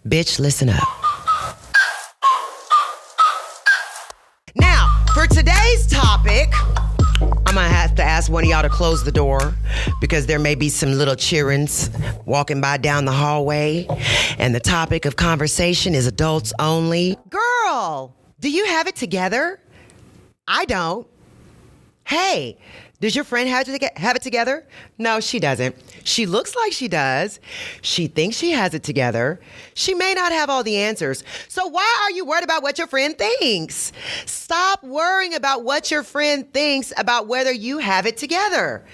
Bitch, listen up. Now, for today's topic, I'm gonna have to ask one of y'all to close the door because there may be some little childrens walking by down the hallway. And the topic of conversation is adults only. Girl, do you have it together? I don't. Hey, does your friend have it together? No, she doesn't. She looks like she does. She thinks she has it together. She may not have all the answers. So why are you worried about what your friend thinks? Stop worrying about what your friend thinks about whether you have it together.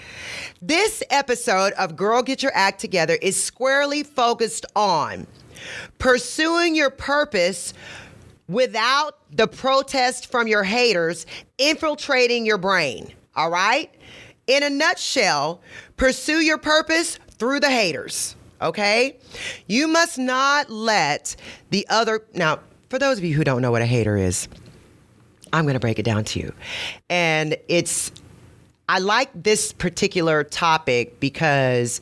This episode of Girl Get Your Act Together is squarely focused on pursuing your purpose without the protest from your haters infiltrating your brain. All right? In a nutshell, pursue your purpose through the haters. Okay? You must not let the other... Now, for those of you who don't know what a hater is, I'm going to break it down to you. And I like this particular topic because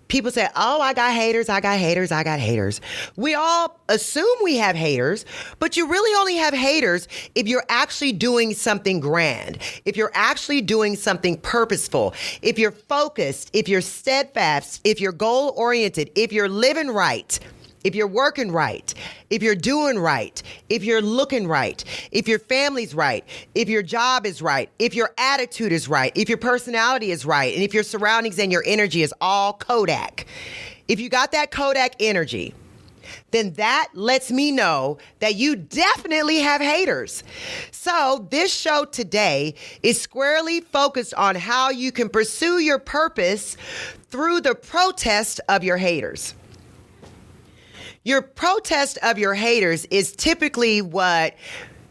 people say, oh, I got haters, I got haters, I got haters. We all assume we have haters, but you really only have haters if you're actually doing something grand, if you're actually doing something purposeful, if you're focused, if you're steadfast, if you're goal-oriented, if you're living right, if you're working right, if you're doing right, if you're looking right, if your family's right, if your job is right, if your attitude is right, if your personality is right, and if your surroundings and your energy is all Kodak. If you got that Kodak energy, then that lets me know that you definitely have haters. So this show today is squarely focused on how you can pursue your purpose through the protest of your haters. Your protest of your haters is typically what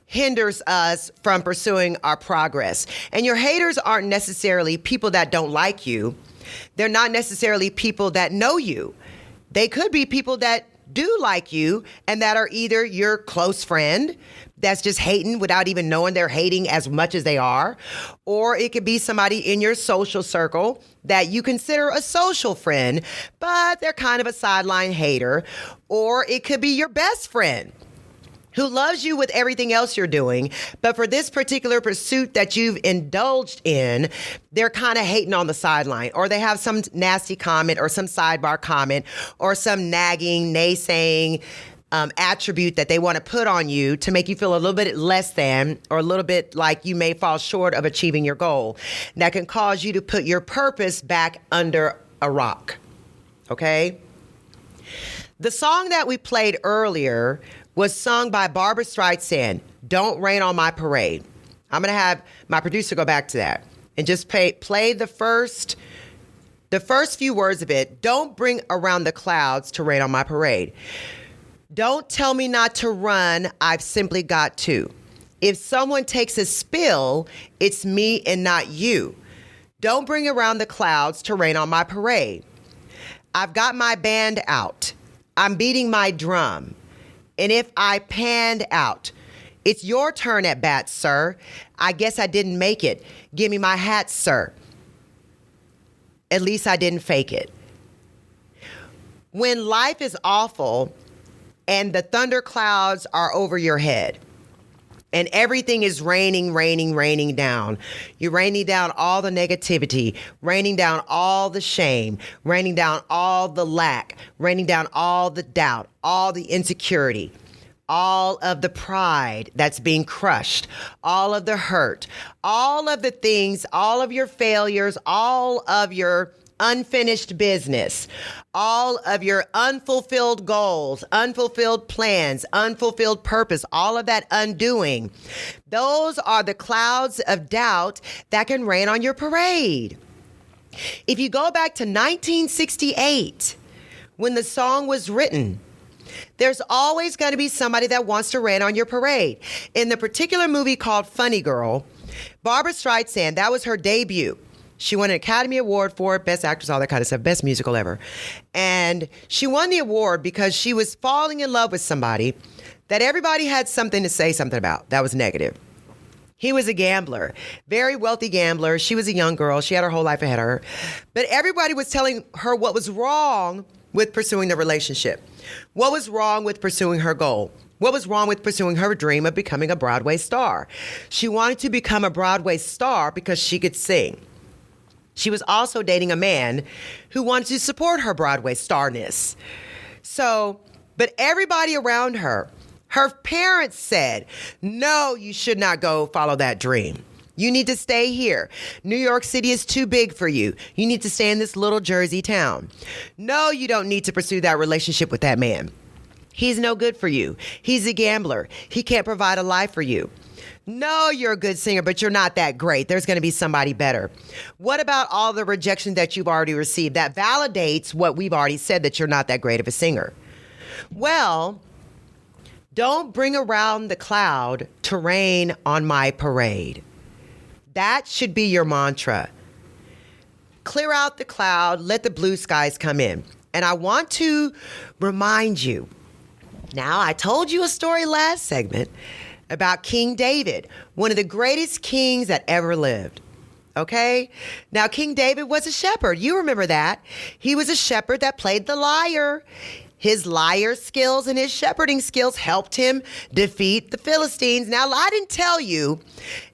hinders us from pursuing our progress. And your haters aren't necessarily people that don't like you. They're not necessarily people that know you. They could be people that do like you and that are either your close friend that's just hating without even knowing they're hating as much as they are, or it could be somebody in your social circle that you consider a social friend, but they're kind of a sideline hater, or it could be your best friend who loves you with everything else you're doing, but for this particular pursuit that you've indulged in, they're kind of hating on the sideline, or they have some nasty comment or some sidebar comment or some nagging, naysaying attribute that they want to put on you to make you feel a little bit less than, or a little bit like you may fall short of achieving your goal. That can cause you to put your purpose back under a rock. Okay? The song that we played earlier was sung by Barbra Streisand, Don't Rain on My Parade. I'm going to have my producer go back to that and just play the first few words of it. Don't bring around the clouds to rain on my parade. Don't tell me not to run, I've simply got to. If someone takes a spill, it's me and not you. Don't bring around the clouds to rain on my parade. I've got my band out. I'm beating my drum. And if I panned out, it's your turn at bat, sir. I guess I didn't make it. Give me my hat, sir. At least I didn't fake it. When life is awful and the thunder clouds are over your head and everything is raining down, you're raining down all the negativity, raining down all the shame, raining down all the lack, raining down all the doubt, all the insecurity, all of the pride that's being crushed, all of the hurt, all of the things, all of your failures, all of your unfinished business, all of your unfulfilled goals, unfulfilled plans, unfulfilled purpose, all of that undoing. Those are the clouds of doubt that can rain on your parade. If you go back to 1968, when the song was written, there's always going to be somebody that wants to rain on your parade. In the particular movie called Funny Girl, Barbra Streisand, that was her debut. She won an Academy Award for it, Best Actress, all that kind of stuff, best musical ever. And she won the award because she was falling in love with somebody that everybody had something to say something about that was negative. He was a gambler, very wealthy gambler. She was a young girl. She had her whole life ahead of her. But everybody was telling her what was wrong with pursuing the relationship? What was wrong with pursuing her goal? What was wrong with pursuing her dream of becoming a Broadway star? She wanted to become a Broadway star because she could sing. She was also dating a man who wanted to support her Broadway starness. But everybody around her parents said, no, you should not go follow that dream. You need to stay here. New York City is too big for you. You need to stay in this little Jersey town. No, you don't need to pursue that relationship with that man. He's no good for you. He's a gambler. He can't provide a life for you. No, you're a good singer, but you're not that great. There's going to be somebody better. What about all the rejection that you've already received? That validates what we've already said, that you're not that great of a singer. Well, don't bring around the cloud to rain on my parade. That should be your mantra. Clear out the cloud, let the blue skies come in. And I want to remind you, now I told you a story last segment about King David, one of the greatest kings that ever lived. Okay? Now, King David was a shepherd. You remember that. He was a shepherd that played the lyre. His lyre skills and his shepherding skills helped him defeat the Philistines. Now, I didn't tell you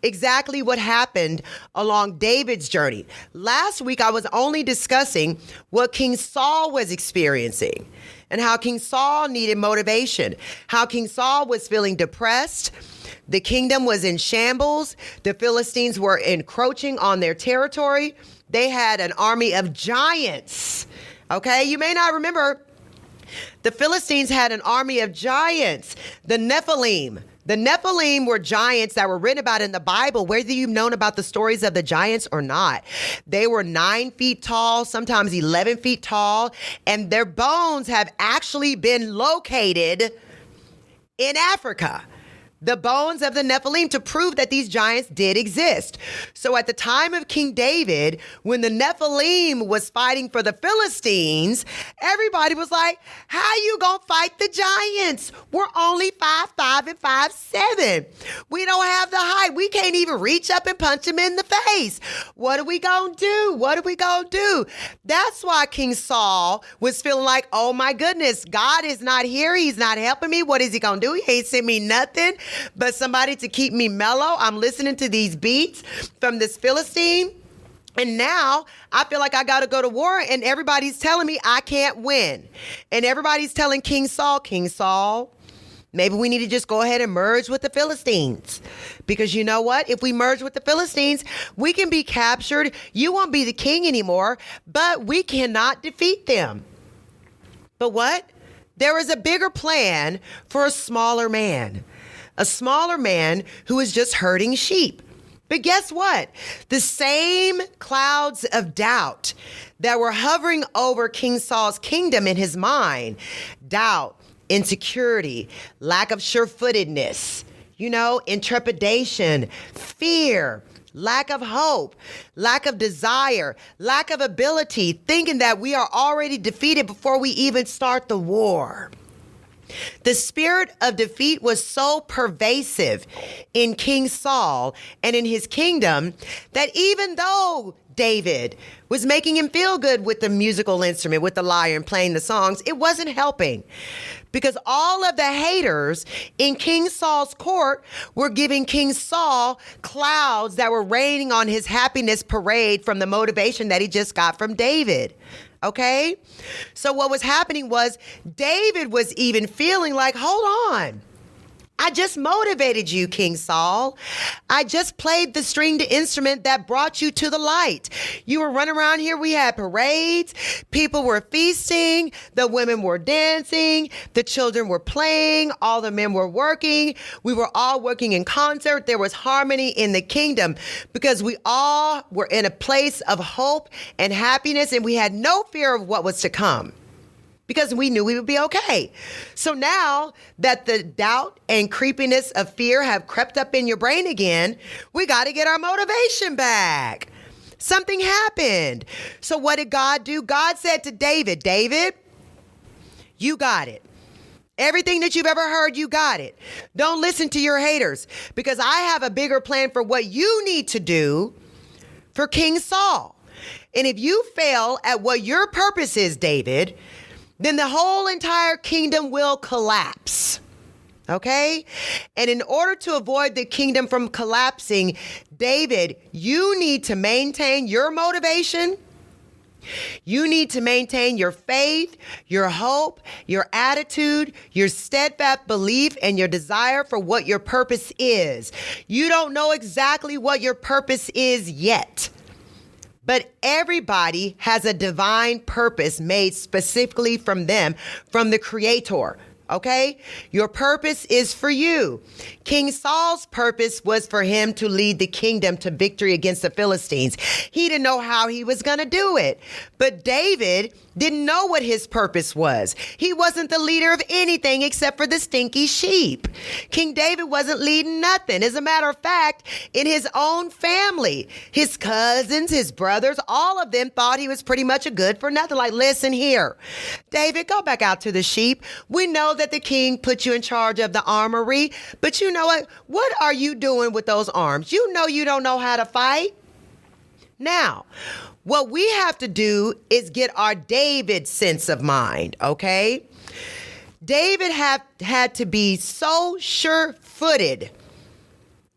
exactly what happened along David's journey. Last week, I was only discussing what King Saul was experiencing and how King Saul needed motivation, how King Saul was feeling depressed. The kingdom was in shambles. The Philistines were encroaching on their territory. They had an army of giants. Okay, you may not remember, the Philistines had an army of giants, the Nephilim. The Nephilim were giants that were written about in the Bible, whether you've known about the stories of the giants or not. They were 9 feet tall, sometimes 11 feet tall, and their bones have actually been located in Africa. The bones of the Nephilim, to prove that these giants did exist. So at the time of King David, when the Nephilim was fighting for the Philistines, everybody was like, how you gonna fight the giants? We're only 5'5" and 5'7". We don't have the height. We can't even reach up and punch them in the face. What are we gonna do? What are we gonna do? That's why King Saul was feeling like, oh my goodness, God is not here. He's not helping me. What is he gonna do? He ain't sent me nothing but somebody to keep me mellow. I'm listening to these beats from this Philistine, and now I feel like I got to go to war, and everybody's telling me I can't win. And everybody's telling King Saul, maybe we need to just go ahead and merge with the Philistines. Because you know what? If we merge with the Philistines, we can be captured. You won't be the king anymore, but we cannot defeat them. But what? There is a bigger plan for a smaller man. A smaller man who is just herding sheep. But guess what? The same clouds of doubt that were hovering over King Saul's kingdom in his mind, doubt, insecurity, lack of sure-footedness, intrepidation, fear, lack of hope, lack of desire, lack of ability, thinking that we are already defeated before we even start the war. The spirit of defeat was so pervasive in King Saul and in his kingdom that even though David was making him feel good with the musical instrument, with the lyre and playing the songs, it wasn't helping. Because all of the haters in King Saul's court were giving King Saul clouds that were raining on his happiness parade from the motivation that he just got from David. Okay? So what was happening was David was even feeling like, hold on. I just motivated you, King Saul. I just played the stringed instrument that brought you to the light. You were running around here. We had parades. People were feasting. The women were dancing. The children were playing. All the men were working. We were all working in concert. There was harmony in the kingdom because we all were in a place of hope and happiness, and we had no fear of what was to come, because we knew we would be okay. So now that the doubt and creepiness of fear have crept up in your brain again, we got to get our motivation back. Something happened. So what did God do? God said to David, David, you got it. Everything that you've ever heard, you got it. Don't listen to your haters, because I have a bigger plan for what you need to do for King Saul. And if you fail at what your purpose is, David, then the whole entire kingdom will collapse. Okay? And in order to avoid the kingdom from collapsing, David, you need to maintain your motivation. You need to maintain your faith, your hope, your attitude, your steadfast belief, and your desire for what your purpose is. You don't know exactly what your purpose is yet, but everybody has a divine purpose made specifically from them, from the Creator. Okay? Your purpose is for you. King Saul's purpose was for him to lead the kingdom to victory against the Philistines. He didn't know how he was going to do it. But David didn't know what his purpose was. He wasn't the leader of anything except for the stinky sheep. King David wasn't leading nothing. As a matter of fact, in his own family, his cousins, his brothers, all of them thought he was pretty much a good for nothing. Like, listen here, David, go back out to the sheep. We know that the king put you in charge of the armory, but you know what? What are you doing with those arms? You know you don't know how to fight. Now, what we have to do is get our David sense of mind, okay? David had to be so sure-footed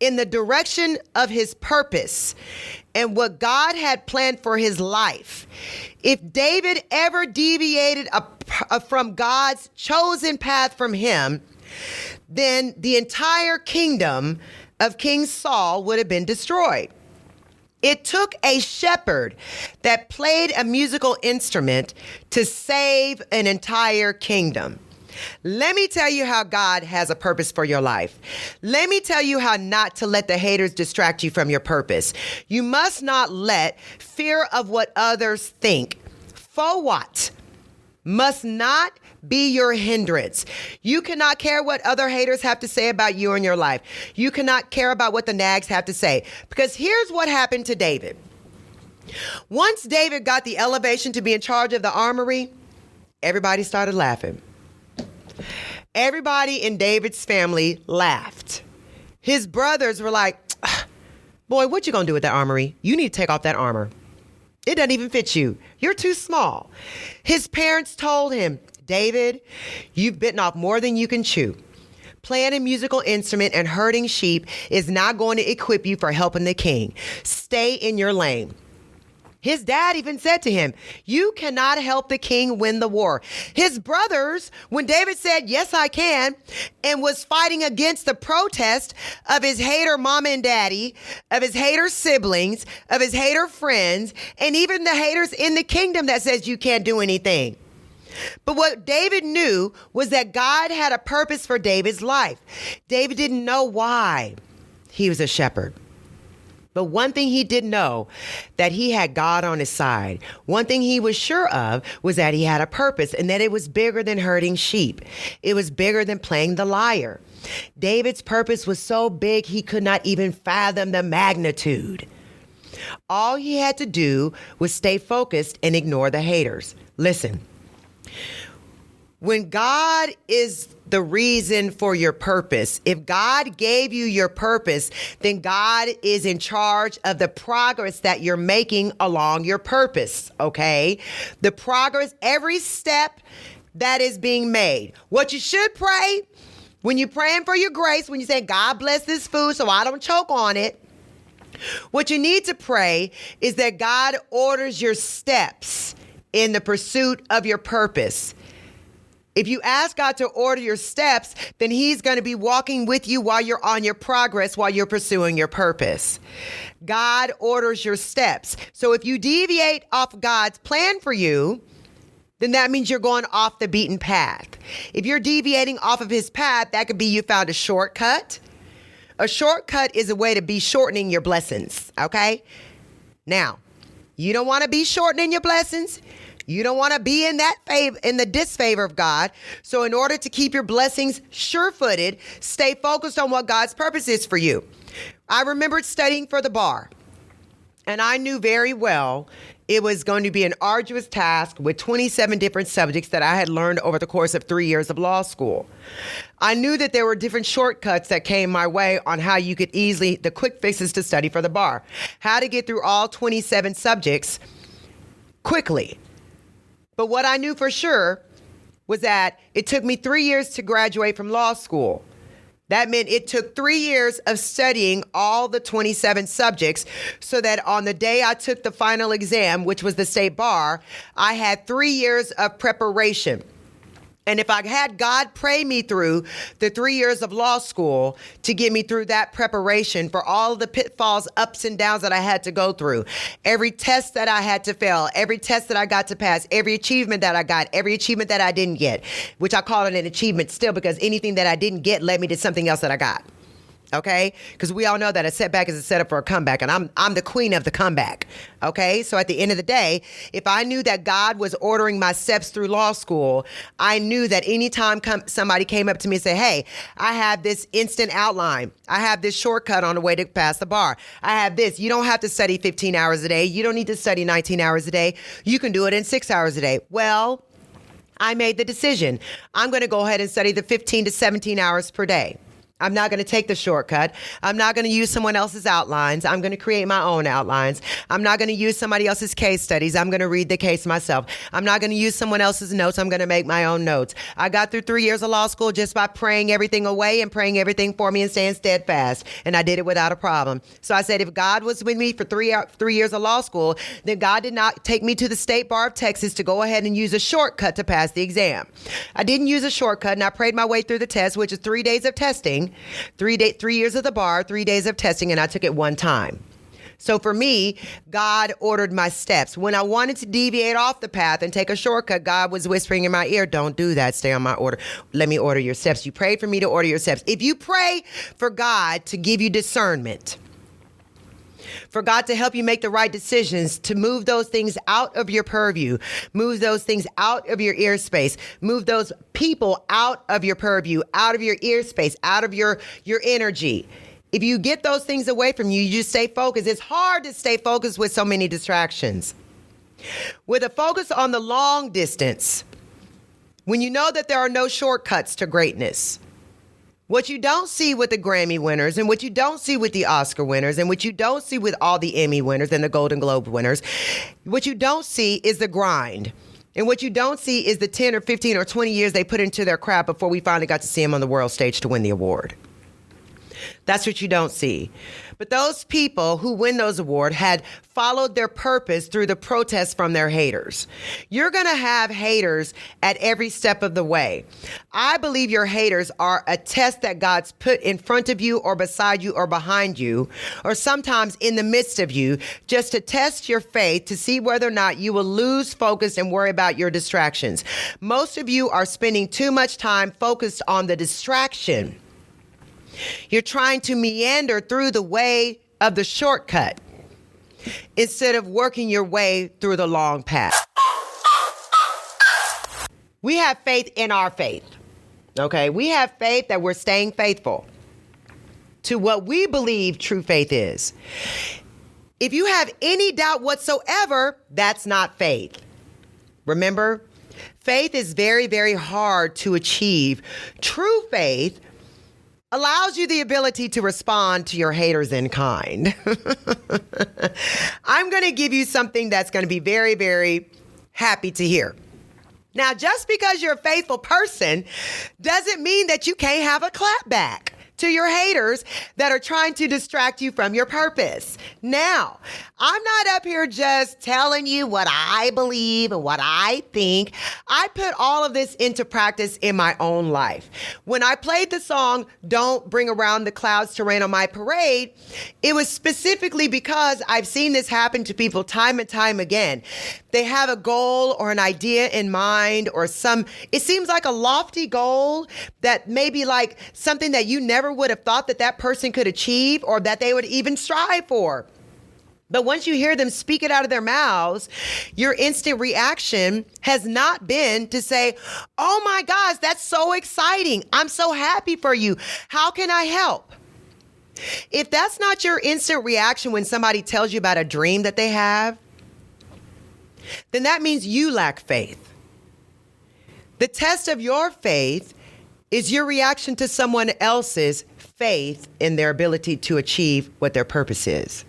in the direction of his purpose and what God had planned for his life. If David ever deviated from God's chosen path from him, then the entire kingdom of King Saul would have been destroyed. It took a shepherd that played a musical instrument to save an entire kingdom. Let me tell you how God has a purpose for your life. Let me tell you how not to let the haters distract you from your purpose. You must not let fear of what others think, FOWOT, must not be your hindrance. You cannot care what other haters have to say about you in your life. You cannot care about what the nags have to say. Because here's what happened to David. Once David got the elevation to be in charge of the armory, everybody started laughing. Everybody in David's family laughed. His brothers were like, boy, what you gonna do with that armory? You need to take off that armor. It doesn't even fit you. You're too small. His parents told him, David, you've bitten off more than you can chew. Playing a musical instrument and herding sheep is not going to equip you for helping the king. Stay in your lane. His dad even said to him, you cannot help the king win the war. His brothers, when David said, yes, I can, and was fighting against the protest of his hater mama and daddy, of his hater siblings, of his hater friends, and even the haters in the kingdom that says you can't do anything. But what David knew was that God had a purpose for David's life. David didn't know why he was a shepherd. But one thing he did know, that he had God on his side. One thing he was sure of was that he had a purpose and that it was bigger than herding sheep. It was bigger than playing the lyre. David's purpose was so big he could not even fathom the magnitude. All he had to do was stay focused and ignore the haters. Listen. When God is the reason for your purpose, if God gave you your purpose, then God is in charge of the progress that you're making along your purpose, okay? The progress, every step that is being made. What you should pray when you're praying for your grace, when you say, God bless this food so I don't choke on it, what you need to pray is that God orders your steps in the pursuit of your purpose. If you ask God to order your steps, then he's going to be walking with you while you're on your progress, while you're pursuing your purpose. God orders your steps. So if you deviate off God's plan for you, then that means you're going off the beaten path. If you're deviating off of his path, that could be you found a shortcut. A shortcut is a way to be shortening your blessings, okay? Now, you don't want to be shortening your blessings. You don't want to be in that favor, in the disfavor of God. So in order to keep your blessings sure-footed, stay focused on what God's purpose is for you. I remembered studying for the bar, and I knew very well it was going to be an arduous task with 27 different subjects that I had learned over the course of 3 years of law school. I knew that there were different shortcuts that came my way on how you could easily, the quick fixes to study for the bar, how to get through all 27 subjects quickly. But what I knew for sure was that it took me 3 years to graduate from law school. That meant it took 3 years of studying all the 27 subjects so that on the day I took the final exam, which was the state bar, I had 3 years of preparation. And if I had God pray me through the 3 years of law school to get me through that preparation for all the pitfalls, ups and downs that I had to go through, every test that I had to fail, every test that I got to pass, every achievement that I got, every achievement that I didn't get, which I call it an achievement still because anything that I didn't get led me to something else that I got. Okay? Because we all know that a setback is a setup for a comeback, and I'm the queen of the comeback. Okay? So at the end of the day, if I knew that God was ordering my steps through law school, I knew that anytime somebody came up to me and said, hey, I have this instant outline. I have this shortcut on the way to pass the bar. I have this. You don't have to study 15 hours a day. You don't need to study 19 hours a day. You can do it in 6 hours a day. Well, I made the decision. I'm going to go ahead and study the 15 to 17 hours per day. I'm not going to take the shortcut. I'm not going to use someone else's outlines. I'm going to create my own outlines. I'm not going to use somebody else's case studies. I'm going to read the case myself. I'm not going to use someone else's notes. I'm going to make my own notes. I got through 3 years of law school just by praying everything away and praying everything for me and staying steadfast. And I did it without a problem. So I said, if God was with me for 3 years of law school, then God did not take me to the State Bar of Texas to go ahead and use a shortcut to pass the exam. I didn't use a shortcut, and I prayed my way through the test, which is 3 days of testing. 3 years of the bar, 3 days of testing, and I took it one time. So for me, God ordered my steps. When I wanted to deviate off the path and take a shortcut, God was whispering in my ear, don't do that. Stay on my order. Let me order your steps. You prayed for me to order your steps. If you pray for God to give you discernment, for God to help you make the right decisions, to move those things out of your purview, move those things out of your ear space, move those people out of your purview, out of your ear space, out of your energy. If you get those things away from you, you just stay focused. It's hard to stay focused with so many distractions. With a focus on the long distance, when you know that there are no shortcuts to greatness, what you don't see with the Grammy winners and what you don't see with the Oscar winners and what you don't see with all the Emmy winners and the Golden Globe winners, what you don't see is the grind. And what you don't see is the 10 or 15 or 20 years they put into their craft before we finally got to see them on the world stage to win the award. That's what you don't see. But those people who win those awards had followed their purpose through the protests from their haters. You're going to have haters at every step of the way. I believe your haters are a test that God's put in front of you or beside you or behind you, or sometimes in the midst of you, just to test your faith to see whether or not you will lose focus and worry about your distractions. Most of you are spending too much time focused on the distraction. You're trying to meander through the way of the shortcut instead of working your way through the long path. We have faith in our faith. Okay, we have faith that we're staying faithful to what we believe true faith is. If you have any doubt whatsoever, that's not faith. Remember, faith is very, very hard to achieve. True faith allows you the ability to respond to your haters in kind. I'm going to give you something that's going to be very, very happy to hear. Now, just because you're a faithful person doesn't mean that you can't have a clap back to your haters that are trying to distract you from your purpose. Now, I'm not up here just telling you what I believe and what I think. I put all of this into practice in my own life. When I played the song, Don't Bring Around the Clouds to Rain on My Parade, it was specifically because I've seen this happen to people time and time again. They have a goal or an idea in mind or it seems like a lofty goal that may be like something that you never would have thought that person could achieve or that they would even strive for. But once you hear them speak it out of their mouths, your instant reaction has not been to say, oh my gosh, that's so exciting. I'm so happy for you. How can I help? If that's not your instant reaction when somebody tells you about a dream that they have, then that means you lack faith. The test of your faith is your reaction to someone else's faith in their ability to achieve what their purpose is.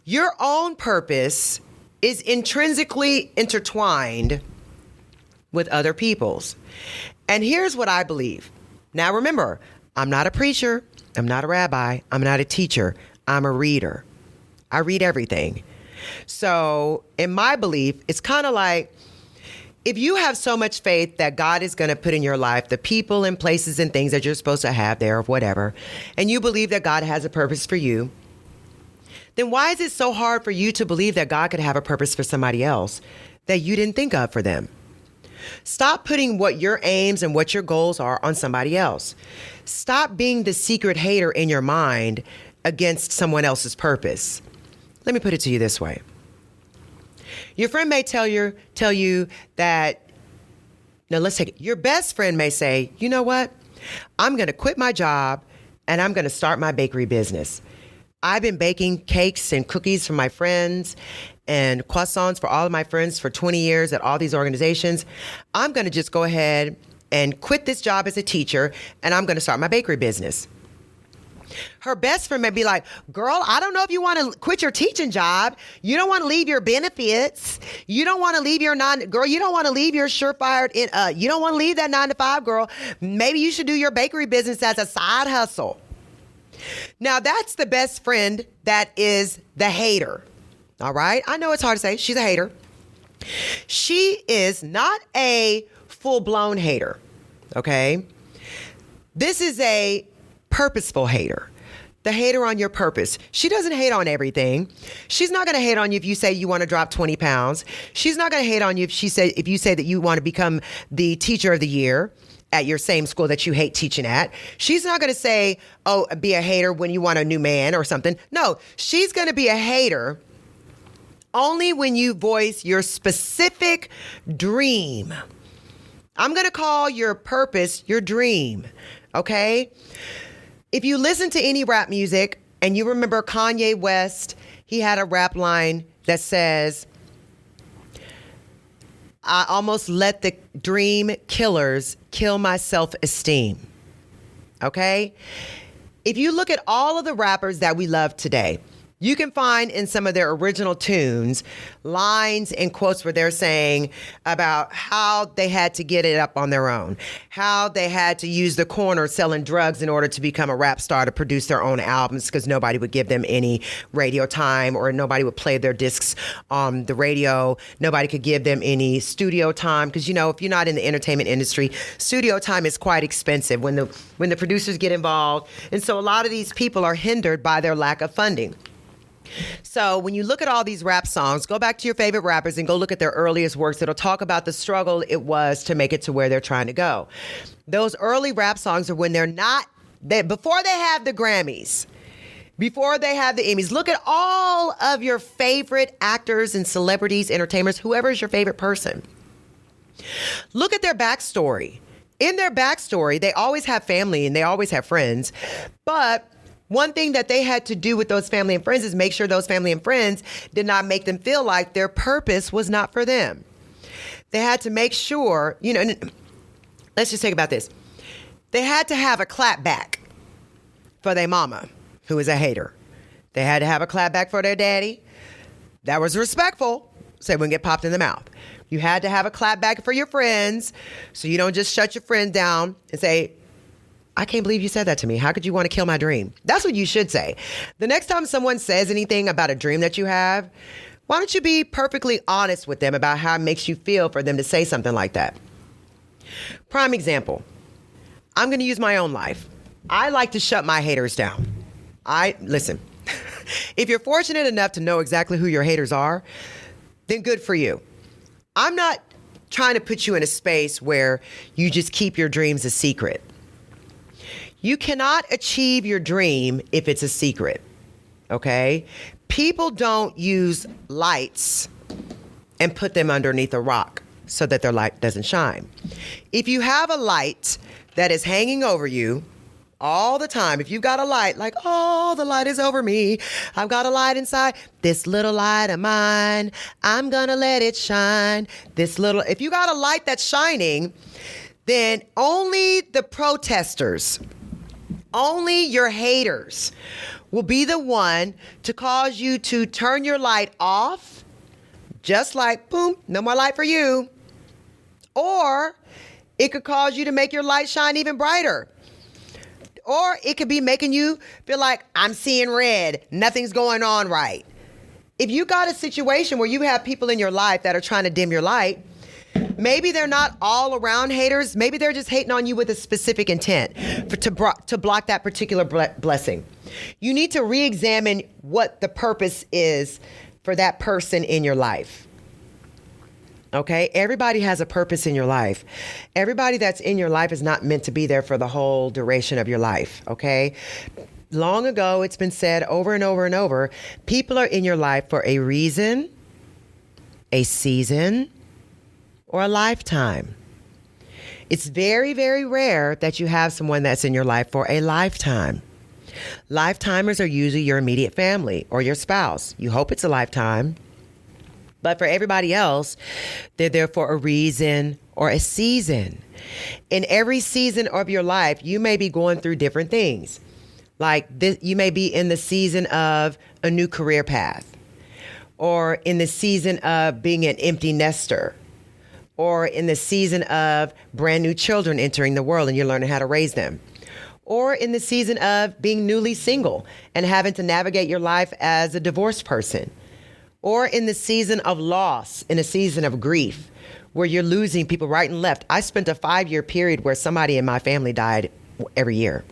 Your own purpose is intrinsically intertwined with other people's. And here's what I believe. Now remember, I'm not a preacher. I'm not a rabbi. I'm not a teacher. I'm a reader. I read everything. So in my belief, it's kind of like, if you have so much faith that God is going to put in your life the people and places and things that you're supposed to have there or whatever, and you believe that God has a purpose for you, then why is it so hard for you to believe that God could have a purpose for somebody else that you didn't think of for them? Stop putting what your aims and what your goals are on somebody else. Stop being the secret hater in your mind against someone else's purpose. Let me put it to you this way. Your friend may tell you that, now let's take it. Your best friend may say, you know what? I'm going to quit my job and I'm going to start my bakery business. I've been baking cakes and cookies for my friends and croissants for all of my friends for 20 years at all these organizations. I'm going to just go ahead and quit this job as a teacher and I'm going to start my bakery business. Her best friend may be like, girl, I don't know if you want to quit your teaching job. You don't want to leave your benefits. You don't want to leave your you don't want to leave your surefire, you don't want to leave that 9-to-5, girl. Maybe you should do your bakery business as a side hustle. Now that's the best friend that is the hater. All right. I know it's hard to say. She's a hater. She is not a full-blown hater. Okay. This is a purposeful hater. The hater on your purpose. She doesn't hate on everything. She's not going to hate on you if you say you want to drop 20 pounds. She's not going to hate on you if you say that you want to become the teacher of the year at your same school that you hate teaching at. She's not going to say, oh, be a hater when you want a new man or something. No, she's going to be a hater only when you voice your specific dream. I'm going to call your purpose your dream. Okay? If you listen to any rap music and you remember Kanye West, he had a rap line that says, I almost let the dream killers kill my self-esteem. Okay? If you look at all of the rappers that we love today, you can find in some of their original tunes lines and quotes where they're saying about how they had to get it up on their own, how they had to use the corner selling drugs in order to become a rap star to produce their own albums because nobody would give them any radio time or nobody would play their discs on the radio. Nobody could give them any studio time because, you know, if you're not in the entertainment industry, studio time is quite expensive when the producers get involved. And so a lot of these people are hindered by their lack of funding. So when you look at all these rap songs, go back to your favorite rappers and go look at their earliest works. It'll talk about the struggle it was to make it to where they're trying to go. Those early rap songs are when before they have the Grammys, before they have the Emmys. Look at all of your favorite actors and celebrities, entertainers, whoever is your favorite person. Look at their backstory. In their backstory, they always have family and they always have friends, but one thing that they had to do with those family and friends is make sure those family and friends did not make them feel like their purpose was not for them. They had to make sure, let's just think about this. They had to have a clap back for their mama, who is a hater. They had to have a clap back for their daddy. That was respectful, so they wouldn't get popped in the mouth. You had to have a clap back for your friends, so you don't just shut your friend down and say, I can't believe you said that to me. How could you want to kill my dream? That's what you should say. The next time someone says anything about a dream that you have, why don't you be perfectly honest with them about how it makes you feel for them to say something like that? Prime example. I'm going to use my own life. I like to shut my haters down. Listen, if you're fortunate enough to know exactly who your haters are, then good for you. I'm not trying to put you in a space where you just keep your dreams a secret. You cannot achieve your dream if it's a secret, okay? People don't use lights and put them underneath a rock so that their light doesn't shine. If you have a light that is hanging over you all the time, if you've got a light like, oh, the light is over me, I've got a light inside, this little light of mine, I'm gonna let it shine. If you got a light that's shining, then only the protesters, only your haters will be the one to cause you to turn your light off, just like, boom, no more light for you. Or it could cause you to make your light shine even brighter. Or it could be making you feel like, I'm seeing red, nothing's going on right. If you got a situation where you have people in your life that are trying to dim your light, maybe they're not all around haters. Maybe they're just hating on you with a specific intent to block that particular blessing. You need to re-examine what the purpose is for that person in your life. Okay? Everybody has a purpose in your life. Everybody that's in your life is not meant to be there for the whole duration of your life. Okay? Long ago, it's been said over and over and over, people are in your life for a reason, a season, or a lifetime. It's very, very rare that you have someone that's in your life for a lifetime. Lifetimers are usually your immediate family or your spouse. You hope it's a lifetime. But for everybody else, they're there for a reason or a season. In every season of your life, you may be going through different things. Like this, you may be in the season of a new career path, or in the season of being an empty nester, or in the season of brand new children entering the world and you're learning how to raise them, or in the season of being newly single and having to navigate your life as a divorced person, or in the season of loss, in a season of grief, where you're losing people right and left. I spent a 5-year period where somebody in my family died every year.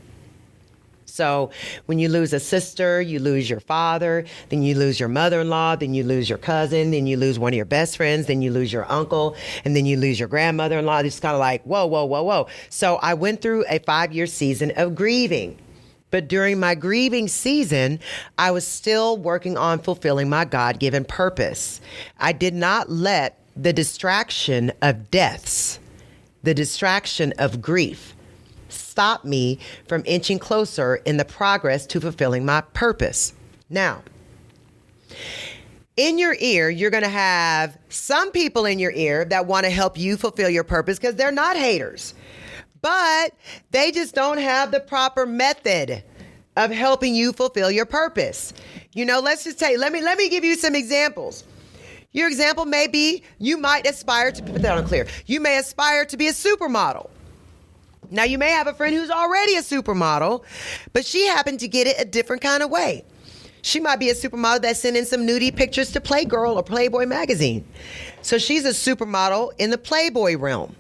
So when you lose a sister, you lose your father, then you lose your mother-in-law, then you lose your cousin, then you lose one of your best friends, then you lose your uncle, and then you lose your grandmother-in-law. It's kind of like, whoa, whoa, whoa, whoa. So I went through a 5-year season of grieving. But during my grieving season, I was still working on fulfilling my God-given purpose. I did not let the distraction of deaths, the distraction of grief, stop me from inching closer in the progress to fulfilling my purpose. Now, in your ear, you're going to have some people in your ear that want to help you fulfill your purpose because they're not haters. But they just don't have the proper method of helping you fulfill your purpose. You know, let's just let me give you some examples. Your example may be, you might aspire to, put that on clear, you may aspire to be a supermodel. Now, you may have a friend who's already a supermodel, but she happened to get it a different kind of way. She might be a supermodel that's sending some nudie pictures to Playgirl or Playboy magazine. So she's a supermodel in the Playboy realm.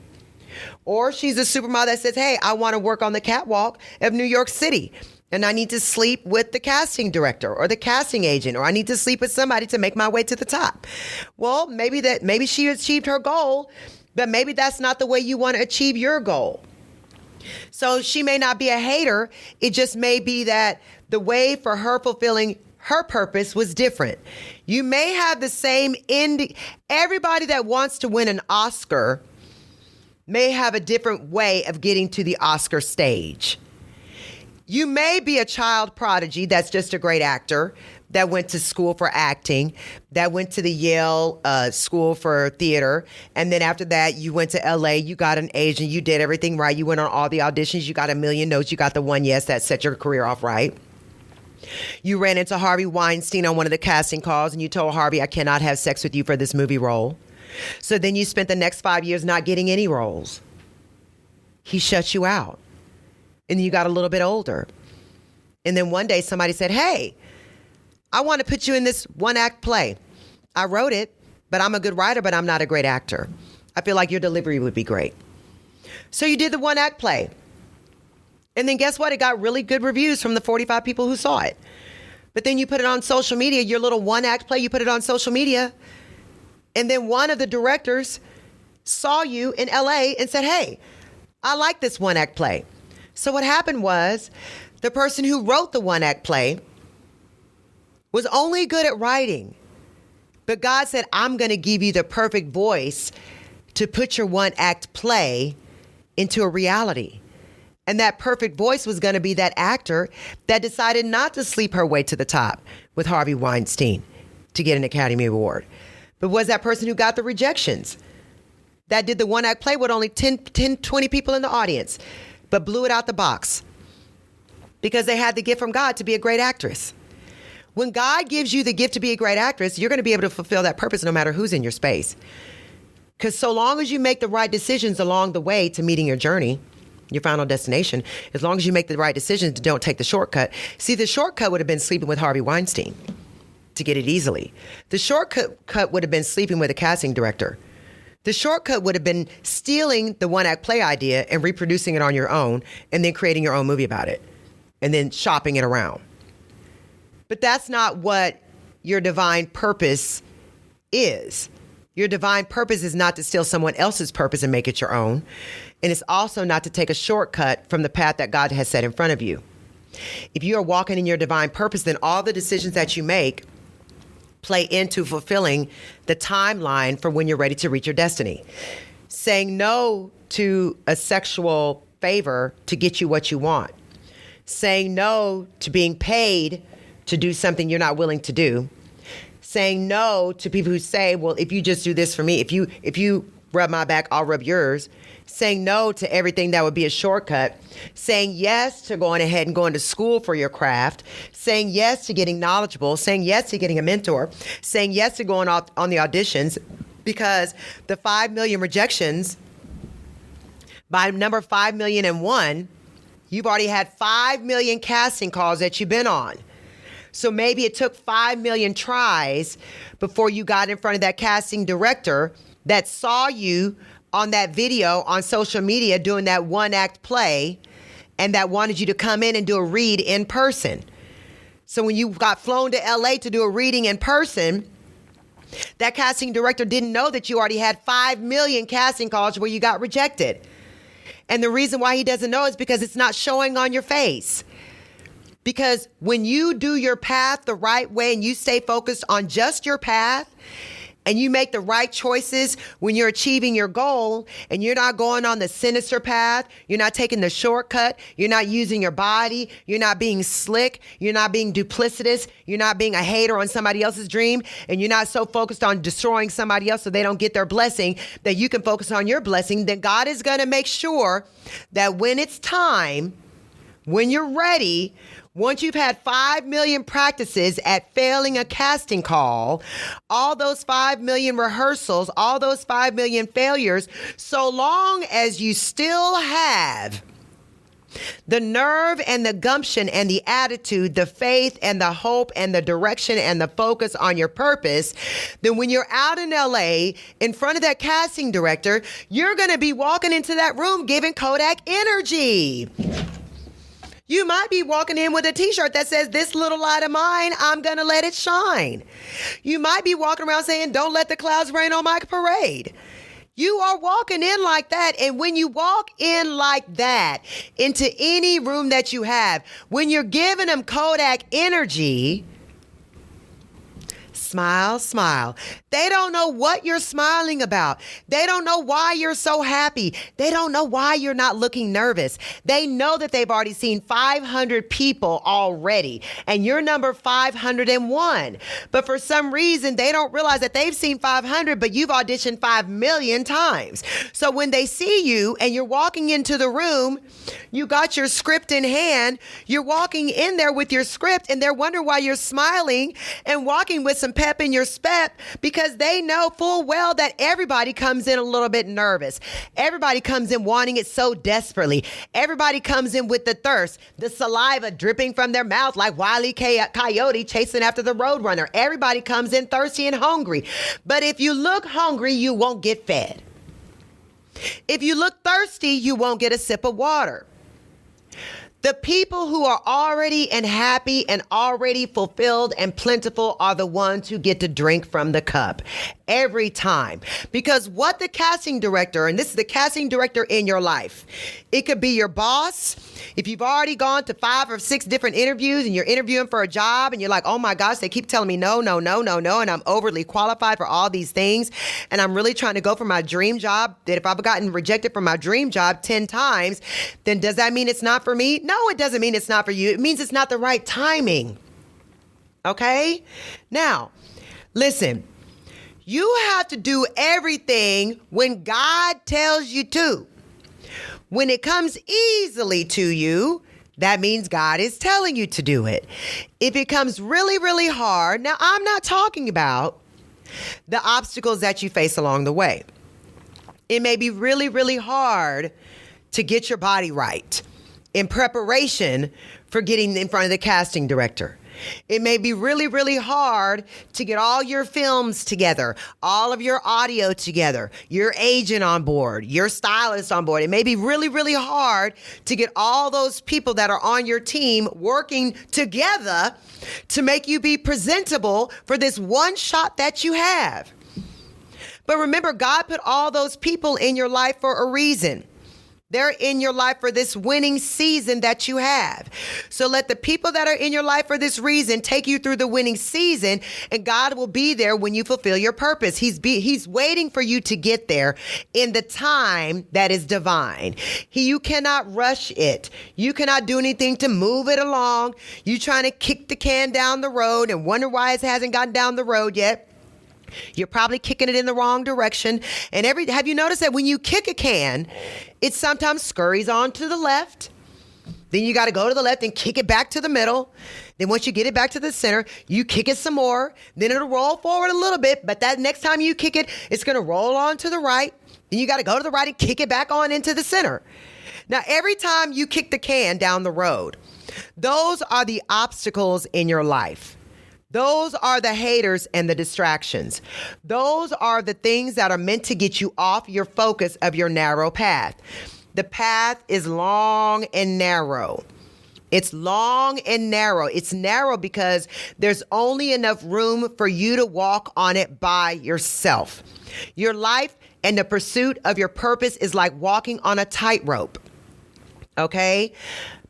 Or she's a supermodel that says, hey, I want to work on the catwalk of New York City, and I need to sleep with the casting director or the casting agent, or I need to sleep with somebody to make my way to the top. Well, maybe she achieved her goal, but maybe that's not the way you want to achieve your goal. So she may not be a hater. It just may be that the way for her fulfilling her purpose was different. You may have the same end. Everybody that wants to win an Oscar may have a different way of getting to the Oscar stage. You may be a child prodigy that's just a great actor that went to school for acting, that went to the Yale School for Theater, and then after that, you went to LA, you got an agent, you did everything right, you went on all the auditions, you got 1 million notes, you got the one yes that set your career off right. You ran into Harvey Weinstein on one of the casting calls, and you told Harvey, I cannot have sex with you for this movie role. So then you spent the next 5 years not getting any roles. He shut you out. And you got a little bit older. And then one day somebody said, hey, I want to put you in this one-act play. I wrote it, but I'm a good writer, but I'm not a great actor. I feel like your delivery would be great. So you did the one-act play. And then guess what? It got really good reviews from the 45 people who saw it. But then you put it on social media, your little one-act play, you put it on social media. And then one of the directors saw you in LA and said, hey, I like this one-act play. So what happened was the person who wrote the one-act play was only good at writing. But God said, I'm going to give you the perfect voice to put your one-act play into a reality. And that perfect voice was going to be that actor that decided not to sleep her way to the top with Harvey Weinstein to get an Academy Award. But was that person who got the rejections, that did the one-act play with only 10, 20 people in the audience, but blew it out the box because they had the gift from God to be a great actress. When God gives you the gift to be a great actress, you're going to be able to fulfill that purpose no matter who's in your space. Because so long as you make the right decisions along the way to meeting your journey, your final destination, as long as you make the right decisions, don't take the shortcut. See, the shortcut would have been sleeping with Harvey Weinstein to get it easily. The shortcut would have been sleeping with a casting director. The shortcut would have been stealing the one-act play idea and reproducing it on your own and then creating your own movie about it and then shopping it around. But that's not what your divine purpose is. Your divine purpose is not to steal someone else's purpose and make it your own. And it's also not to take a shortcut from the path that God has set in front of you. If you are walking in your divine purpose, then all the decisions that you make play into fulfilling the timeline for when you're ready to reach your destiny. Saying no to a sexual favor to get you what you want. Saying no to being paid to do something you're not willing to do. Saying no to people who say, well, if you just do this for me, if you rub my back, I'll rub yours. Saying no to everything that would be a shortcut. Saying yes to going ahead and going to school for your craft. Saying yes to getting knowledgeable. Saying yes to getting a mentor. Saying yes to going out on the auditions, because the 5 million rejections, by number 5,000,001, you've already had 5 million casting calls that you've been on. So maybe it took 5 million tries before you got in front of that casting director that saw you on that video on social media doing that one-act play and that wanted you to come in and do a read in person. So when you got flown to LA to do a reading in person, that casting director didn't know that you already had 5 million casting calls where you got rejected. And the reason why he doesn't know is because it's not showing on your face. Because when you do your path the right way and you stay focused on just your path and you make the right choices when you're achieving your goal and you're not going on the sinister path, you're not taking the shortcut, you're not using your body, you're not being slick, you're not being duplicitous, you're not being a hater on somebody else's dream, and you're not so focused on destroying somebody else so they don't get their blessing that you can focus on your blessing, then God is going to make sure that when it's time, when you're ready, once you've had 5 million practices at failing a casting call, all those 5 million rehearsals, all those 5 million failures, so long as you still have the nerve and the gumption and the attitude, the faith and the hope and the direction and the focus on your purpose, then when you're out in LA in front of that casting director, you're going to be walking into that room giving Kodak energy. You might be walking in with a t-shirt that says, this little light of mine, I'm going to let it shine. You might be walking around saying, don't let the clouds rain on my parade. You are walking in like that. And when you walk in like that into any room that you have, when you're giving them Kodak energy, smile, smile. They don't know what you're smiling about. They don't know why you're so happy. They don't know why you're not looking nervous. They know that they've already seen 500 people already, and you're number 501. But for some reason, they don't realize that they've seen 500, but you've auditioned 5 million times. So when they see you and you're walking into the room, you got your script in hand, you're walking in there with your script, and they're wondering why you're smiling and walking with some pep in your step, because they know full well that everybody comes in a little bit nervous. Everybody comes in wanting it so desperately. Everybody comes in with the thirst, the saliva dripping from their mouth like Wile E. Coyote chasing after the Roadrunner. Everybody comes in thirsty and hungry. But if you look hungry, you won't get fed. If you look thirsty, you won't get a sip of water. The people who are already and happy and already fulfilled and plentiful are the ones who get to drink from the cup every time. Because what the casting director, and this is the casting director in your life, it could be your boss. If you've already gone to 5 or 6 different interviews and you're interviewing for a job and you're like, oh my gosh, they keep telling me no, no, no, no, no, and I'm overly qualified for all these things, and I'm really trying to go for my dream job, that if I've gotten rejected from my dream job 10 times, then does that mean it's not for me? No, it doesn't mean it's not for you. It means it's not the right timing. Okay? Now, listen, you have to do everything when God tells you to. When it comes easily to you, that means God is telling you to do it. If it comes really, really hard, now I'm not talking about the obstacles that you face along the way. It may be really, really hard to get your body right in preparation for getting in front of the casting director. It may be really, really hard to get all your films together, all of your audio together, your agent on board, your stylist on board. It may be really, really hard to get all those people that are on your team working together to make you be presentable for this one shot that you have. But remember, God put all those people in your life for a reason. They're in your life for this winning season that you have. So let the people that are in your life for this reason take you through the winning season, and God will be there when you fulfill your purpose. He's waiting for you to get there in the time that is divine. You cannot rush it. You cannot do anything to move it along. You trying to kick the can down the road and wonder why it hasn't gotten down the road yet. You're probably kicking it in the wrong direction. And have you noticed that when you kick a can, it sometimes scurries on to the left. Then you got to go to the left and kick it back to the middle. Then once you get it back to the center, you kick it some more. Then it'll roll forward a little bit. But that next time you kick it, it's going to roll on to the right. Then you got to go to the right and kick it back on into the center. Now, every time you kick the can down the road, those are the obstacles in your life. Those are the haters and the distractions. Those are the things that are meant to get you off your focus of your narrow path. The path is long and narrow. It's long and narrow. It's narrow because there's only enough room for you to walk on it by yourself. Your life and the pursuit of your purpose is like walking on a tightrope. Okay?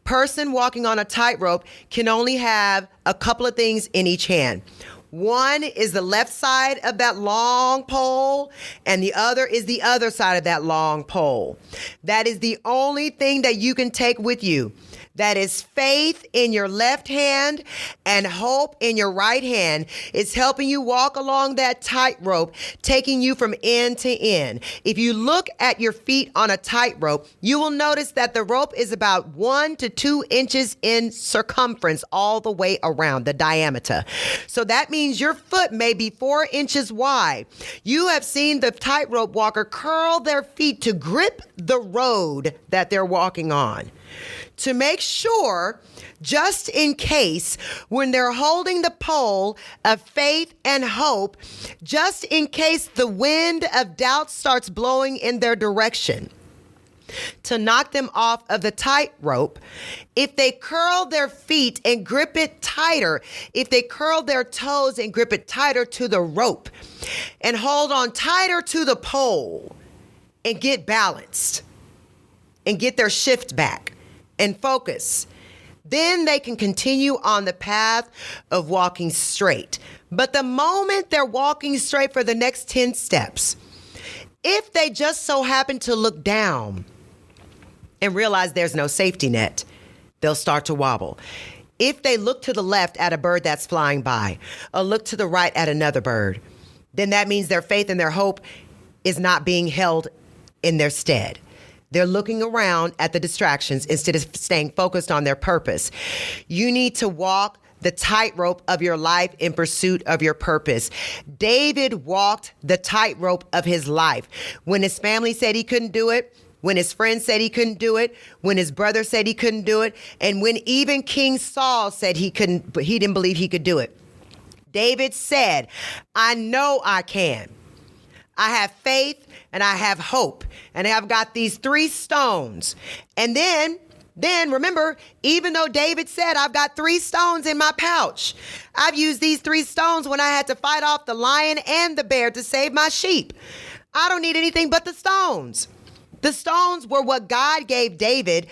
Person walking on a tightrope can only have a couple of things in each hand. One is the left side of that long pole, and the other is the other side of that long pole. That is the only thing that you can take with you. That is faith in your left hand and hope in your right hand. It's helping you walk along that tightrope, taking you from end to end. If you look at your feet on a tightrope, you will notice that the rope is about 1 to 2 inches in circumference all the way around the diameter. So that means your foot may be 4 inches wide. You have seen the tightrope walker curl their feet to grip the road that they're walking on, to make sure, just in case, when they're holding the pole of faith and hope, just in case the wind of doubt starts blowing in their direction, to knock them off of the tightrope, if they curl their feet and grip it tighter, if they curl their toes and grip it tighter to the rope, and hold on tighter to the pole, and get balanced, and get their shift back, and focus, then they can continue on the path of walking straight. But the moment they're walking straight for the next 10 steps, if they just so happen to look down and realize there's no safety net, they'll start to wobble. If they look to the left at a bird that's flying by, or look to the right at another bird, then that means their faith and their hope is not being held in their stead. They're looking around at the distractions instead of staying focused on their purpose. You need to walk the tightrope of your life in pursuit of your purpose. David walked the tightrope of his life. When his family said he couldn't do it, when his friends said he couldn't do it, when his brother said he couldn't do it, and when even King Saul said he couldn't, but he didn't believe he could do it, David said, I know I can. I have faith and I have hope, and I've got these 3 stones. And then remember, even though David said, I've got 3 stones in my pouch, I've used these 3 stones when I had to fight off the lion and the bear to save my sheep. I don't need anything but the stones. The stones were what God gave David,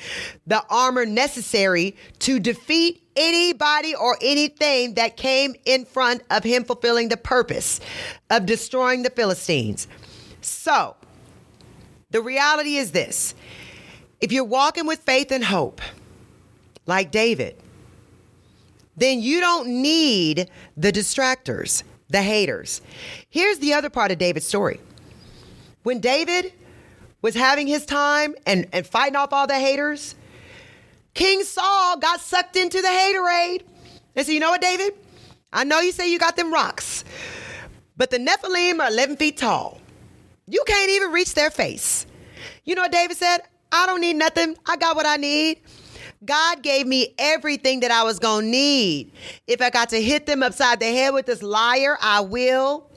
the armor necessary to defeat anybody or anything that came in front of him fulfilling the purpose of destroying the Philistines. So, the reality is this. If you're walking with faith and hope, like David, then you don't need the distractors, the haters. Here's the other part of David's story. When David was having his time and fighting off all the haters, King Saul got sucked into the haterade. And said, you know what, David? I know you say you got them rocks, but the Nephilim are 11 feet tall. You can't even reach their face. You know what David said? I don't need nothing. I got what I need. God gave me everything that I was going to need. If I got to hit them upside the head with this lyre, I will.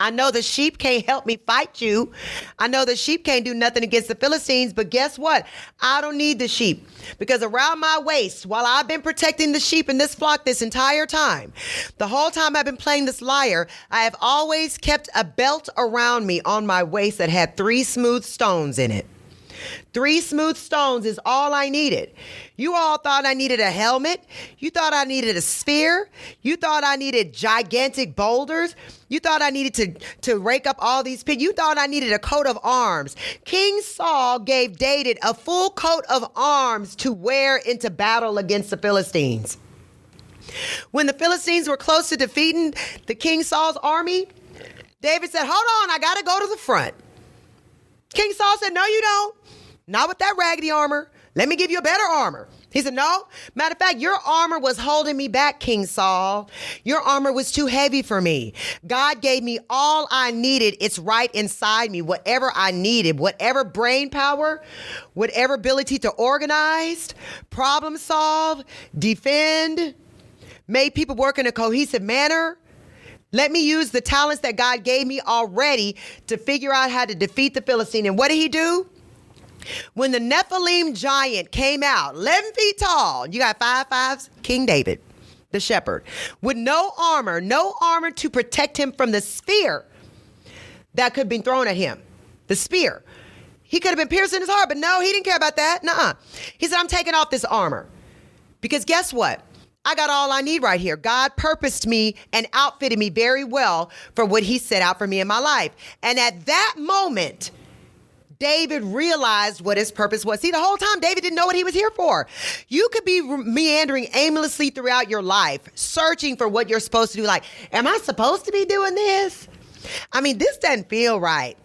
I know the sheep can't help me fight you. I know the sheep can't do nothing against the Philistines, but guess what? I don't need the sheep, because around my waist, while I've been protecting the sheep in this flock this entire time, the whole time I've been playing this lyre, I have always kept a belt around me on my waist that had 3 smooth stones in it. 3 smooth stones is all I needed. You all thought I needed a helmet. You thought I needed a spear. You thought I needed gigantic boulders. You thought I needed to rake up all these pits. You thought I needed a coat of arms. King Saul gave David a full coat of arms to wear into battle against the Philistines. When the Philistines were close to defeating the King Saul's army, David said, hold on, I got to go to the front. King Saul said, no, you don't. Not with that raggedy armor. Let me give you a better armor. He said, no. Matter of fact, your armor was holding me back, King Saul. Your armor was too heavy for me. God gave me all I needed. It's right inside me. Whatever I needed, whatever brain power, whatever ability to organize, problem solve, defend, make people work in a cohesive manner. Let me use the talents that God gave me already to figure out how to defeat the Philistine. And what did he do? When the Nephilim giant came out, 11 feet tall, you got 5'5", King David, the shepherd, with no armor to protect him from the spear that could have been thrown at him. The spear. He could have been piercing his heart, but no, he didn't care about that. Nuh-uh. He said, I'm taking off this armor. Because guess what? I got all I need right here. God purposed me and outfitted me very well for what he set out for me in my life. And at that moment, David realized what his purpose was. See, the whole time, David didn't know what he was here for. You could be meandering aimlessly throughout your life, searching for what you're supposed to do. Like, am I supposed to be doing this? I mean, this doesn't feel right.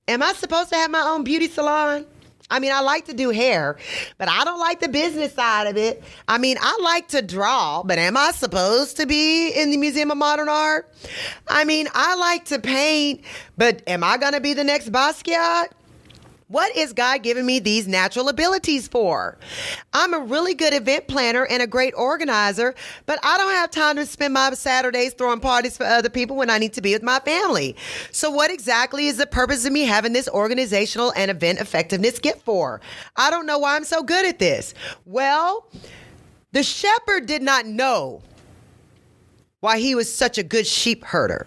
Am I supposed to have my own beauty salon? I mean, I like to do hair, but I don't like the business side of it. I mean, I like to draw, but am I supposed to be in the Museum of Modern Art? I mean, I like to paint, but am I going to be the next Basquiat? What is God giving me these natural abilities for? I'm a really good event planner and a great organizer, but I don't have time to spend my Saturdays throwing parties for other people when I need to be with my family. So what exactly is the purpose of me having this organizational and event effectiveness gift for? I don't know why I'm so good at this. Well, the shepherd did not know why he was such a good sheep herder.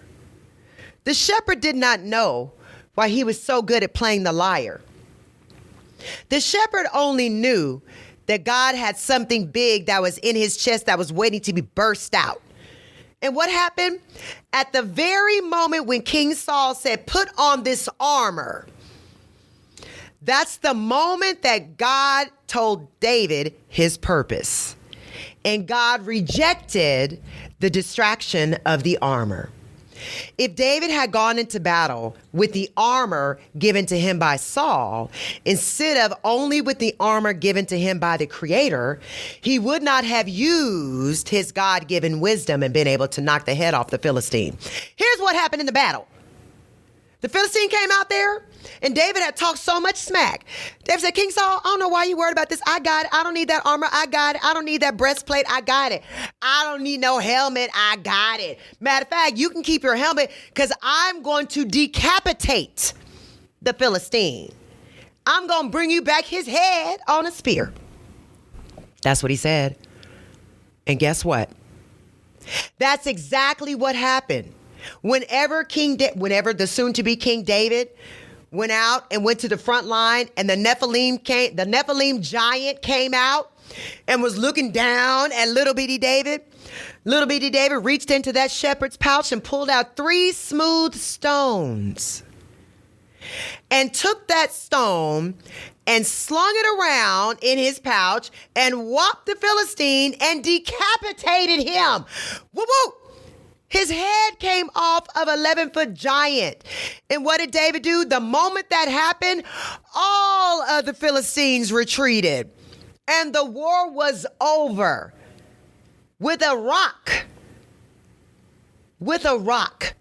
The shepherd did not know why he was so good at playing the lyre. The shepherd only knew that God had something big that was in his chest that was waiting to be burst out. And what happened? At the very moment when King Saul said, put on this armor, that's the moment that God told David his purpose. And God rejected the distraction of the armor. If David had gone into battle with the armor given to him by Saul, instead of only with the armor given to him by the Creator, he would not have used his God-given wisdom and been able to knock the head off the Philistine. Here's what happened in the battle. The Philistine came out there, and David had talked so much smack. David said, King Saul, I don't know why you worried about this. I got it. I don't need that armor. I got it. I don't need that breastplate. I got it. I don't need no helmet. I got it. Matter of fact, you can keep your helmet because I'm going to decapitate the Philistine. I'm going to bring you back his head on a spear. That's what he said. And guess what? That's exactly what happened. Whenever the soon-to-be King David went out and went to the front line, and the Nephilim giant came out and was looking down at little bitty David. Little bitty David reached into that shepherd's pouch and pulled out 3 smooth stones and took that stone and slung it around in his pouch and whopped the Philistine and decapitated him. Woo-woo! His head came off of 11-foot giant. And what did David do? The moment that happened, all of the Philistines retreated. And the war was over. With a rock,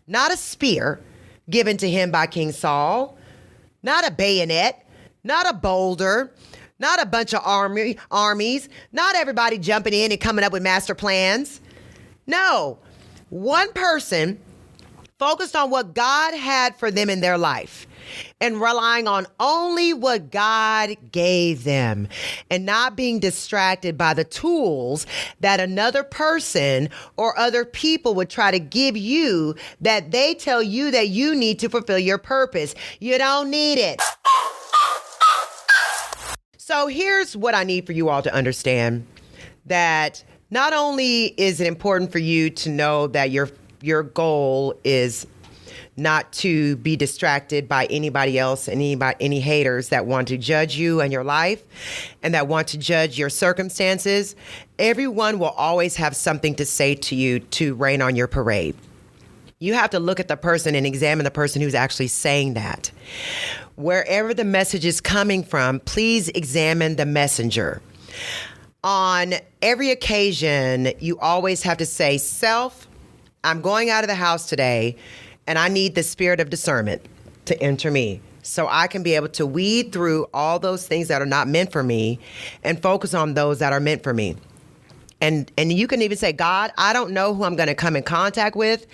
not a spear, given to him by King Saul, not a bayonet, not a boulder, not a bunch of armies, not everybody jumping in and coming up with master plans. No, one person focused on what God had for them in their life and relying on only what God gave them and not being distracted by the tools that another person or other people would try to give you that they tell you that you need to fulfill your purpose. You don't need it. So here's what I need for you all to understand, that not only is it important for you to know that your goal is not to be distracted by anybody else and any haters that want to judge you and your life and that want to judge your circumstances. Everyone will always have something to say to you to rain on your parade. You have to look at the person and examine the person who's actually saying that. Wherever the message is coming from, please examine the messenger. On every occasion, you always have to say, self, I'm going out of the house today, and I need the spirit of discernment to enter me so I can be able to weed through all those things that are not meant for me and focus on those that are meant for me. And you can even say, God, I don't know who I'm going to come in contact with.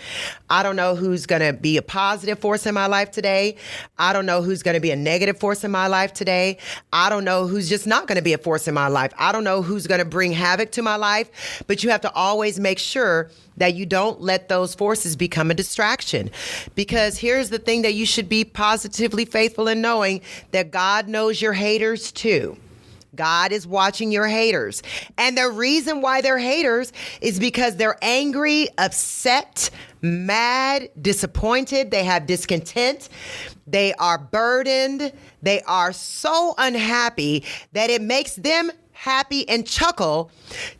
I don't know who's going to be a positive force in my life today. I don't know who's going to be a negative force in my life today. I don't know who's just not going to be a force in my life. I don't know who's going to bring havoc to my life. But you have to always make sure that you don't let those forces become a distraction. Because here's the thing that you should be positively faithful in knowing, that God knows your haters too. God is watching your haters. And the reason why they're haters is because they're angry, upset, mad, disappointed. They have discontent. They are burdened. They are so unhappy that it makes them happy and chuckle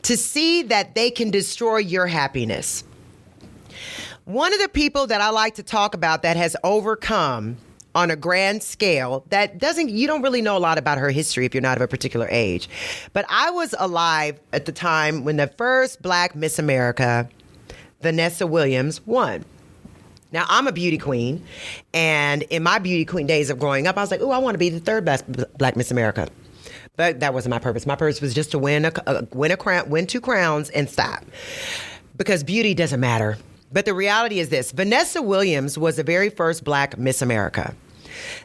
to see that they can destroy your happiness. One of the people that I like to talk about that has overcome on a grand scale, you don't really know a lot about her history if you're not of a particular age. But I was alive at the time when the first Black Miss America, Vanessa Williams, won. Now, I'm a beauty queen, and in my beauty queen days of growing up, I was like, I want to be the third best Black Miss America. But that wasn't my purpose. My purpose was just to win two crowns and stop. Because beauty doesn't matter. But the reality is this: Vanessa Williams was the very first Black Miss America.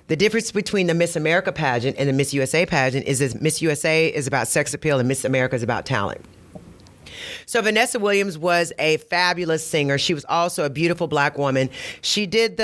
The difference between the Miss America pageant and the Miss USA pageant is that Miss USA is about sex appeal and Miss America is about talent. So Vanessa Williams was a fabulous singer. She was also a beautiful Black woman. She did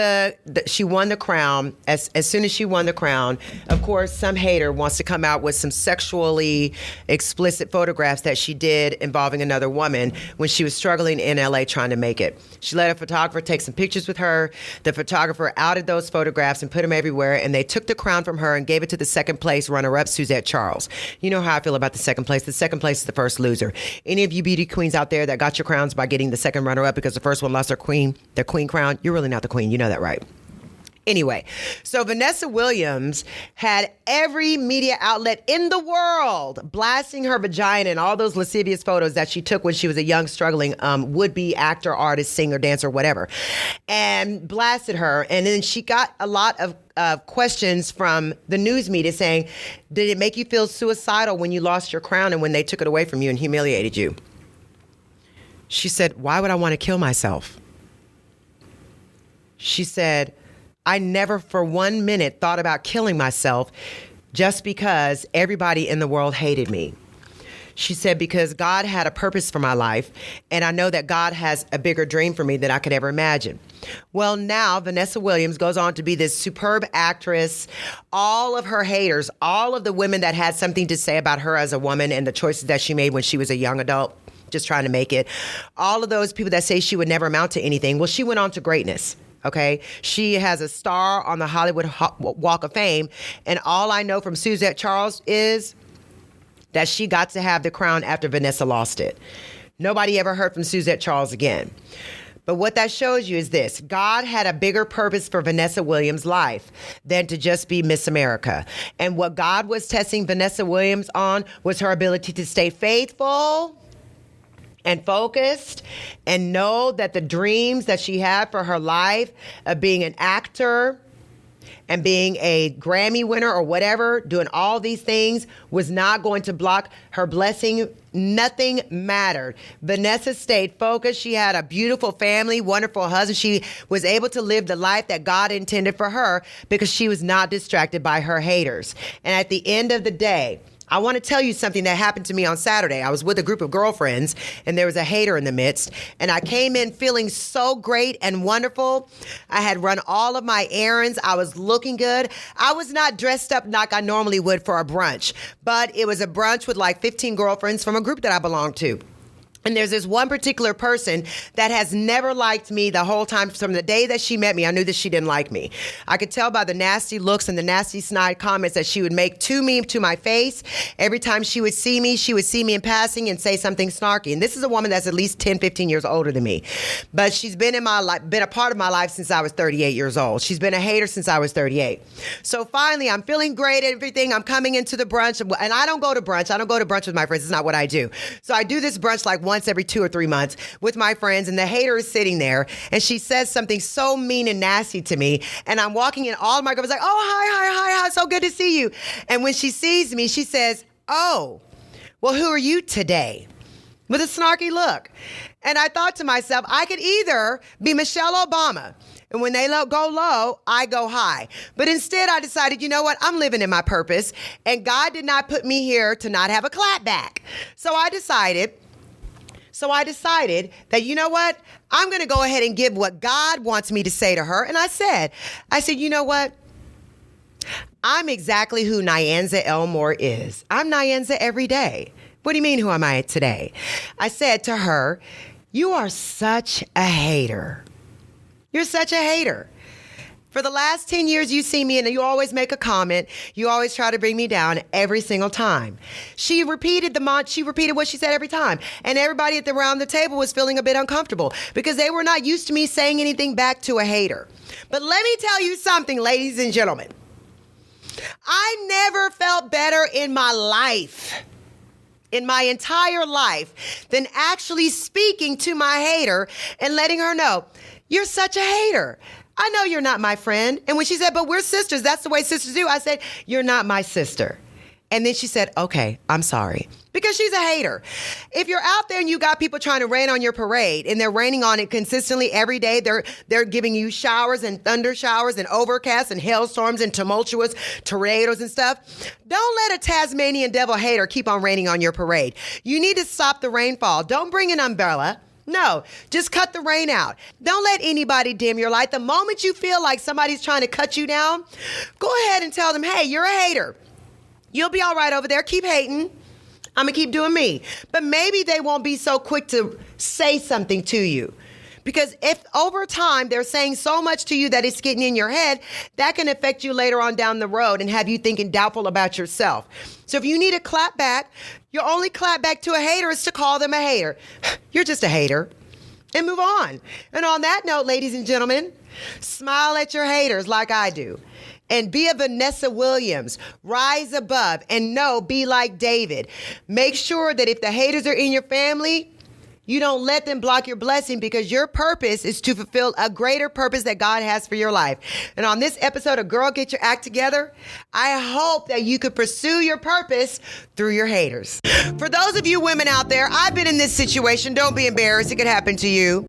she won the crown. As soon as she won the crown, of course, some hater wants to come out with some sexually explicit photographs that she did involving another woman when she was struggling in LA trying to make it. She let a photographer take some pictures with her. The photographer outed those photographs and put them everywhere, and they took the crown from her and gave it to the second place runner-up, Suzette Charles. You know how I feel about the second place. The second place is the first loser. Any of you beauty queens out there that got your crowns by getting the second runner-up because the first one lost their queen crown, you're really not the queen. You know that, right? Anyway, so Vanessa Williams had every media outlet in the world blasting her vagina and all those lascivious photos that she took when she was a young, struggling would-be actor, artist, singer, dancer, whatever, and blasted her. And then she got a lot of questions from the news media saying, did it make you feel suicidal when you lost your crown and when they took it away from you and humiliated you? She said, why would I want to kill myself? She said, I never for 1 minute thought about killing myself just because everybody in the world hated me. She said, because God had a purpose for my life, and I know that God has a bigger dream for me than I could ever imagine. Well, now Vanessa Williams goes on to be this superb actress. All of her haters, all of the women that had something to say about her as a woman and the choices that she made when she was a young adult, just trying to make it, all of those people that say she would never amount to anything, well, she went on to greatness. Okay, she has a star on the Hollywood Walk of Fame, and all I know from Suzette Charles is that she got to have the crown after Vanessa lost it. Nobody ever heard from Suzette Charles again. But what that shows you is this: God had a bigger purpose for Vanessa Williams' life than to just be Miss America. And what God was testing Vanessa Williams on was her ability to stay faithful and focused and know that the dreams that she had for her life of being an actor and being a Grammy winner or whatever, doing all these things was not going to block her blessing. Nothing mattered. Vanessa stayed focused. She had a beautiful family, wonderful husband. She was able to live the life that God intended for her because she was not distracted by her haters. And at the end of the day, I want to tell you something that happened to me on Saturday. I was with a group of girlfriends, and there was a hater in the midst. And I came in feeling so great and wonderful. I had run all of my errands. I was looking good. I was not dressed up like I normally would for a brunch, but it was a brunch with like 15 girlfriends from a group that I belonged to. And there's this one particular person that has never liked me the whole time. From the day that she met me, I knew that she didn't like me. I could tell by the nasty looks and the nasty snide comments that she would make to me, to my face. Every time she would see me in passing and say something snarky. And this is a woman that's at least 10, 15 years older than me. But she's been in my life, been a part of my life since I was 38 years old. She's been a hater since I was 38. So finally, I'm feeling great and everything. I'm coming into the brunch. And I don't go to brunch. I don't go to brunch with my friends. It's not what I do. So I do this brunch like once every 2 or 3 months with my friends, and the hater is sitting there, and she says something so mean and nasty to me, and I'm walking in, all of my girls like, oh, hi, so good to see you. And when she sees me, she says, oh, well, who are you today? With a snarky look. And I thought to myself, I could either be Michelle Obama, and when they go low, I go high. But instead, I decided, you know what? I'm living in my purpose, and God did not put me here to not have a clap back. So I decided that, you know what? I'm going to go ahead and give what God wants me to say to her. And I said, you know what? I'm exactly who Nyanza Elmore is. I'm Nyanza every day. What do you mean, who am I today? I said to her, you are such a hater. You're such a hater. For the last 10 years, you see me and you always make a comment. You always try to bring me down every single time. She repeated what she said every time. And everybody around the table was feeling a bit uncomfortable because they were not used to me saying anything back to a hater. But let me tell you something, ladies and gentlemen. I never felt better in my life, in my entire life, than actually speaking to my hater and letting her know, you're such a hater. I know you're not my friend. And when she said, but we're sisters, that's the way sisters do, I said, you're not my sister. And then she said, okay, I'm sorry. Because she's a hater. If you're out there and you got people trying to rain on your parade and they're raining on it consistently every day, they're giving you showers and thunder showers and overcasts and hailstorms and tumultuous tornadoes and stuff, don't let a Tasmanian devil hater keep on raining on your parade. You need to stop the rainfall. Don't bring an umbrella. No, just cut the rain out. Don't let anybody dim your light. The moment you feel like somebody's trying to cut you down, go ahead and tell them, hey, you're a hater. You'll be all right over there. Keep hating. I'm going to keep doing me. But maybe they won't be so quick to say something to you. Because if over time they're saying so much to you that it's getting in your head, that can affect you later on down the road and have you thinking doubtful about yourself. So if you need a clap back, your only clap back to a hater is to call them a hater. You're just a hater. And move on. And on that note, ladies and gentlemen, smile at your haters like I do. And be a Vanessa Williams. Rise above and be like David. Make sure that if the haters are in your family, you don't let them block your blessing, because your purpose is to fulfill a greater purpose that God has for your life. And on this episode of Girl, Get Your Act Together, I hope that you could pursue your purpose through your haters. For those of you women out there, I've been in this situation. Don't be embarrassed. It could happen to you.